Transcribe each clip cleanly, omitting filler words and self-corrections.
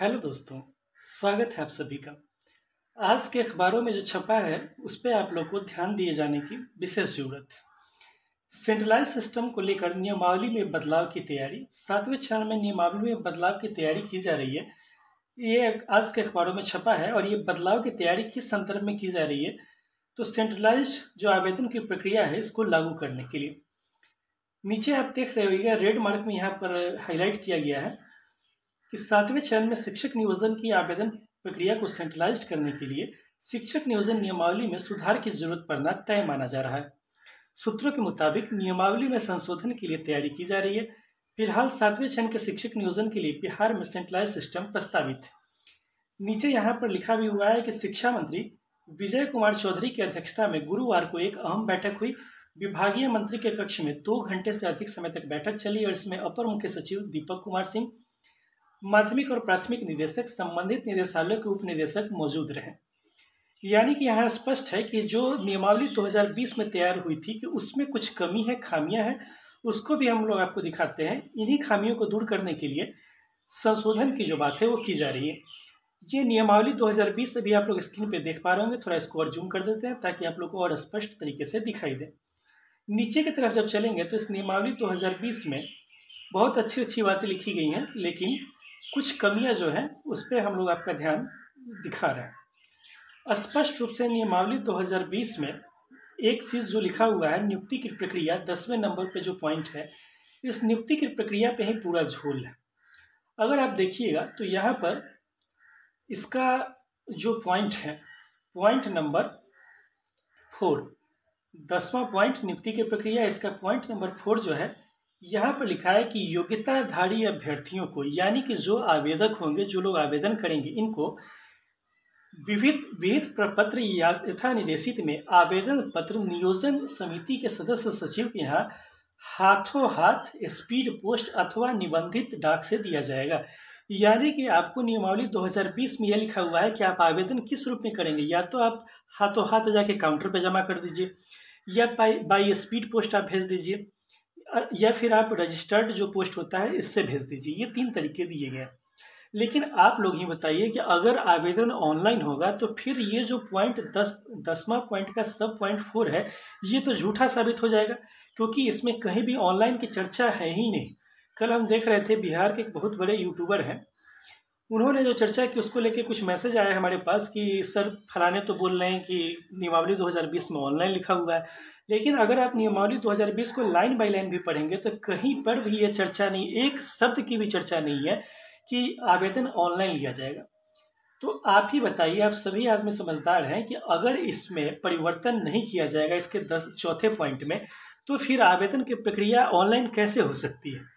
Hello दोस्तों, स्वागत है आप सभी का। आज के अखबारों में जो छपा है उस पर आप लोग को ध्यान दिए जाने की विशेष जरूरत है। सेंट्रलाइज सिस्टम को लेकर नियमावली में बदलाव की तैयारी, 7वें चरण में नियमावली में बदलाव की तैयारी की जा रही है। ये आज के अखबारों में छपा है और ये बदलाव की तैयारी किस संदर्भ में की जा रही है, तो सेंट्रलाइज जो आवेदन की प्रक्रिया है इसको लागू करने के लिए। नीचे आप देख रहे होइएगा, रेड मार्क में यहाँ पर हाईलाइट किया गया है कि 7वें चरण में शिक्षक नियोजन की आवेदन प्रक्रिया को सेंट्रलाइज्ड करने के लिए शिक्षक नियोजन नियमावली में सुधार की जरूरत पड़ना तय माना जा रहा है। सूत्रों के मुताबिक नियमावली में संशोधन के लिए तैयारी की जा रही है। फिलहाल 7वें चरण के शिक्षक नियोजन के लिए बिहार में सेंट्रलाइज सिस्टम प्रस्तावित है। नीचे यहाँ पर लिखा भी हुआ है कि शिक्षा मंत्री विजय कुमार चौधरी की अध्यक्षता में गुरुवार को एक अहम बैठक हुई। विभागीय मंत्री के कक्ष में 2 घंटे से अधिक समय तक बैठक चली और इसमें अपर मुख्य सचिव दीपक कुमार सिंह, माध्यमिक और प्राथमिक निदेशक, संबंधित निदेशालय के उप निदेशक मौजूद रहे। यानी कि यहाँ स्पष्ट है कि जो नियमावली 2020 में तैयार हुई थी कि उसमें कुछ कमी है, खामियां हैं, उसको भी हम लोग आपको दिखाते हैं। इन्हीं खामियों को दूर करने के लिए संशोधन की जो बात है वो की जा रही है। ये नियमावली 2020 अभी आप लोग स्क्रीन पे देख पा रहे होंगे। थोड़ा इसको और जूम कर देते हैं ताकि आप लोग को और स्पष्ट तरीके से दिखाई दे। नीचे की तरफ जब चलेंगे तो इस नियमावली 2020 में बहुत अच्छी अच्छी बातें लिखी गई हैं, लेकिन कुछ कमियां जो हैं उस पर हम लोग आपका ध्यान दिखा रहे हैं। स्पष्ट रूप से नियमावली 2020 में एक चीज़ जो लिखा हुआ है, नियुक्ति की प्रक्रिया, 10वें नंबर पे जो पॉइंट है, इस नियुक्ति की प्रक्रिया पे ही पूरा झोल है। अगर आप देखिएगा तो यहाँ पर इसका जो पॉइंट है, पॉइंट नंबर 4, 10वां पॉइंट नियुक्ति की प्रक्रिया, इसका पॉइंट नंबर 4 जो है, यहाँ पर लिखा है कि योग्यताधारी अभ्यर्थियों को, यानी कि जो आवेदक होंगे, जो लोग आवेदन करेंगे, इनको विविध प्रपत्र यथा निर्देशित में आवेदन पत्र नियोजन समिति के सदस्य सचिव के यहाँ हाथों हाथ स्पीड पोस्ट अथवा निबंधित डाक से दिया जाएगा। यानी कि आपको नियमावली 2020 में यह लिखा हुआ है कि आप आवेदन किस रूप में करेंगे। या तो आप हाथों हाथ जाके काउंटर पे जमा कर दीजिए, या बाई स्पीड पोस्ट आप भेज दीजिए, या फिर आप रजिस्टर्ड जो पोस्ट होता है इससे भेज दीजिए। ये 3 तरीके दिए गए। लेकिन आप लोग ही बताइए कि अगर आवेदन ऑनलाइन होगा तो फिर ये जो पॉइंट 10वां पॉइंट का सब पॉइंट 4 है, ये तो झूठा साबित हो जाएगा, क्योंकि इसमें कहीं भी ऑनलाइन की चर्चा है ही नहीं। कल हम देख रहे थे, बिहार के एक बहुत बड़े यूट्यूबर हैं, उन्होंने जो चर्चा की उसको लेके कुछ मैसेज आया हमारे पास कि सर फलाने तो बोल रहे हैं कि नियमावली 2020 में ऑनलाइन लिखा हुआ है। लेकिन अगर आप नियमावली 2020 को लाइन बाय लाइन भी पढ़ेंगे तो कहीं पर भी ये चर्चा नहीं, एक शब्द की भी चर्चा नहीं है कि आवेदन ऑनलाइन लिया जाएगा। तो आप ही बताइए, आप सभी आदमी समझदार हैं कि अगर इसमें परिवर्तन नहीं किया जाएगा इसके 4थे पॉइंट में, तो फिर आवेदन की प्रक्रिया ऑनलाइन कैसे हो सकती है।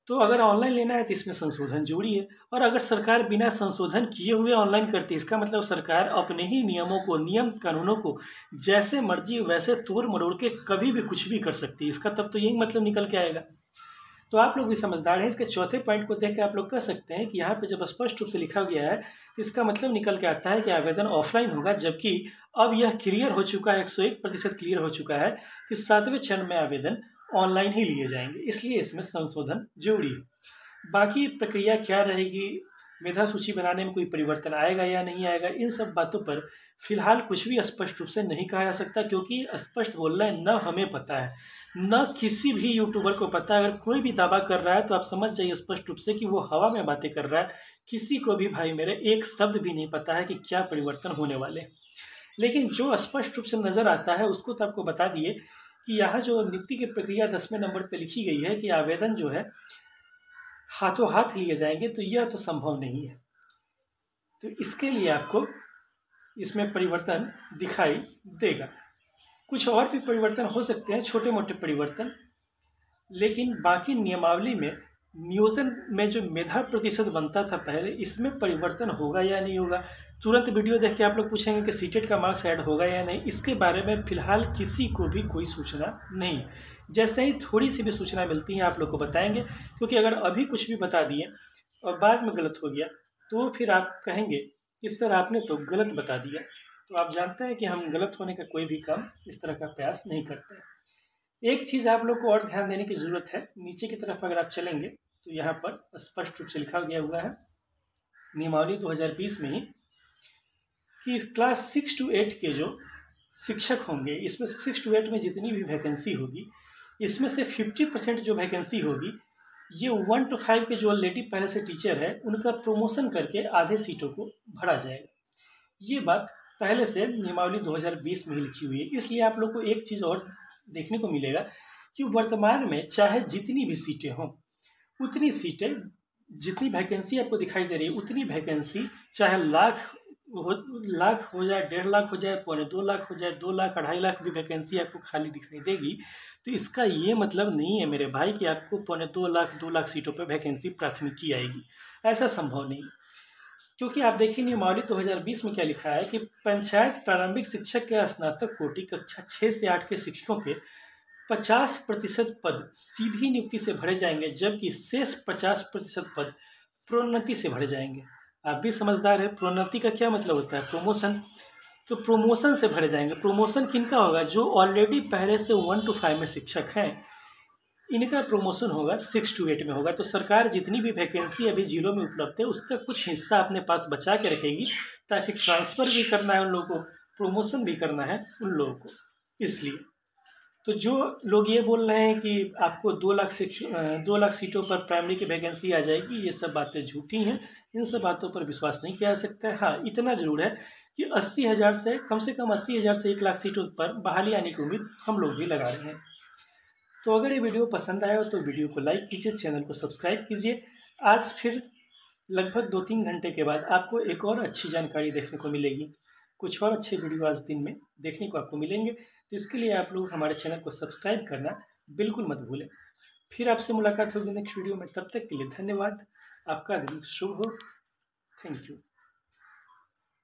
तो अगर ऑनलाइन लेना है तो इसमें संशोधन जरूरी है। और अगर सरकार बिना संशोधन किए हुए ऑनलाइन करती है, इसका मतलब सरकार अपने ही नियमों को, नियम कानूनों को जैसे मर्जी वैसे तोड़ मरोड़ के कभी भी कुछ भी कर सकती है। इसका तब तो यही मतलब निकल के आएगा। तो आप लोग भी समझदार हैं, इसके 4थे पॉइंट को देख के आप लोग कह सकते हैं कि यहाँ पे जब स्पष्ट रूप से लिखा गया है, इसका मतलब निकल के आता है कि आवेदन ऑफलाइन होगा। जबकि अब यह क्लियर हो चुका है, 101% क्लियर हो चुका है कि 7वें चरण में आवेदन ऑनलाइन ही लिए जाएंगे। इसलिए इसमें संशोधन जरूरी है। बाकी प्रक्रिया क्या रहेगी, मेधा सूची बनाने में कोई परिवर्तन आएगा या नहीं आएगा, इन सब बातों पर फिलहाल कुछ भी स्पष्ट रूप से नहीं कहा जा सकता, क्योंकि स्पष्ट बोलना है, न हमें पता है, न किसी भी यूट्यूबर को पता है। अगर कोई भी दावा कर रहा है तो आप समझ जाइए स्पष्ट रूप से कि वो हवा में बातें कर रहा है। किसी को भी भाई मेरे एक शब्द भी नहीं पता है कि क्या परिवर्तन होने वाले। लेकिन जो स्पष्ट रूप से नजर आता है उसको तो आपको बता दिए कि यहाँ जो नियुक्ति की प्रक्रिया 10वें नंबर पर लिखी गई है कि आवेदन जो है हाथों हाथ लिए जाएंगे, तो यह तो संभव नहीं है। तो इसके लिए आपको इसमें परिवर्तन दिखाई देगा। कुछ और भी परिवर्तन हो सकते हैं, छोटे मोटे परिवर्तन, लेकिन बाकी नियमावली में नियोजन में जो मेधा प्रतिशत बनता था पहले, इसमें परिवर्तन होगा या नहीं होगा। तुरंत वीडियो देख के आप लोग पूछेंगे कि सीटेट का मार्क्स ऐड होगा या नहीं। इसके बारे में फिलहाल किसी को भी कोई सूचना नहीं। जैसे ही थोड़ी सी भी सूचना मिलती है आप लोग को बताएंगे, क्योंकि अगर अभी कुछ भी बता दिए और बाद में गलत हो गया तो फिर आप कहेंगे कि सर आपने तो गलत बता दिया। तो आप जानते हैं कि हम गलत होने का कोई भी काम इस तरह का प्रयास नहीं करते हैं। एक चीज़ आप लोग को और ध्यान देने की ज़रूरत है, नीचे की तरफ अगर आप चलेंगे तो यहाँ पर स्पष्ट रूप से लिखा गया हुआ है नियमावली 2020 में ही कि क्लास 6 to 8 के जो शिक्षक होंगे, इसमें 6 to 8 में जितनी भी वैकेंसी होगी, इसमें से 50% जो वैकेंसी होगी ये 1 to 5 के जो ऑलरेडी पहले से टीचर है उनका प्रमोशन करके आधे सीटों को भरा जाएगा। ये बात पहले से नियमावली 2020 में ही लिखी हुई है। इसलिए आप लोग को एक चीज़ और देखने को मिलेगा कि वर्तमान में चाहे जितनी भी सीटें हों, उतनी सीटें, जितनी वैकेंसी आपको दिखाई दे रही है उतनी वैकेंसी, चाहे लाख हो जाए, 1.5 लाख हो जाए, 2.25 लाख हो जाए, 2 लाख 2.5 लाख भी वैकेंसी आपको खाली दिखाई देगी, तो इसका ये मतलब नहीं है मेरे भाई कि आपको 2.25 लाख सीटों पर वैकेंसी प्राथमिकी आएगी। ऐसा संभव नहीं, क्योंकि आप देखिए नियमावली 2020 में क्या लिखा है कि पंचायत प्रारंभिक शिक्षक के स्नातक कोटि कक्षा 6 से 8 के शिक्षकों के 50% पद सीधी नियुक्ति से भरे जाएंगे, जबकि शेष 50% पद प्रोन्नति से भरे जाएंगे। आप भी समझदार है, प्रोन्नति का क्या मतलब होता है? प्रमोशन। तो प्रमोशन से भरे जाएंगे। प्रमोशन किनका होगा? जो ऑलरेडी पहले से 1 to 5 में शिक्षक हैं, इनका प्रमोशन होगा 6 to 8 में होगा। तो सरकार जितनी भी वैकेंसी अभी जिलों में उपलब्ध है उसका कुछ हिस्सा अपने पास बचा के रखेगी, ताकि ट्रांसफ़र भी करना है उन लोगों को, प्रमोशन भी करना है उन लोगों को। इसलिए तो जो लोग ये बोल रहे हैं कि आपको 2 लाख सीटों पर प्राइमरी की वैकेंसी आ जाएगी, ये सब बातें झूठी हैं। इन सब बातों पर विश्वास नहीं किया जा सकता है। हाँ, इतना जरूर है कि 80,000 से कम 80,000 से 1 लाख सीटों पर बहाली आने की उम्मीद हम लोग भी लगा रहे हैं। तो अगर ये वीडियो पसंद आया हो तो वीडियो को लाइक कीजिए, चैनल को सब्सक्राइब कीजिए। आज फिर लगभग 2-3 घंटे के बाद आपको एक और अच्छी जानकारी देखने को मिलेगी। कुछ और अच्छे वीडियो आज दिन में देखने को आपको मिलेंगे, तो इसके लिए आप लोग हमारे चैनल को सब्सक्राइब करना बिल्कुल मत भूलें। फिर आपसे मुलाकात होगी नेक्स्ट वीडियो में। तब तक के लिए धन्यवाद। आपका दिन शुभ हो। Thank you.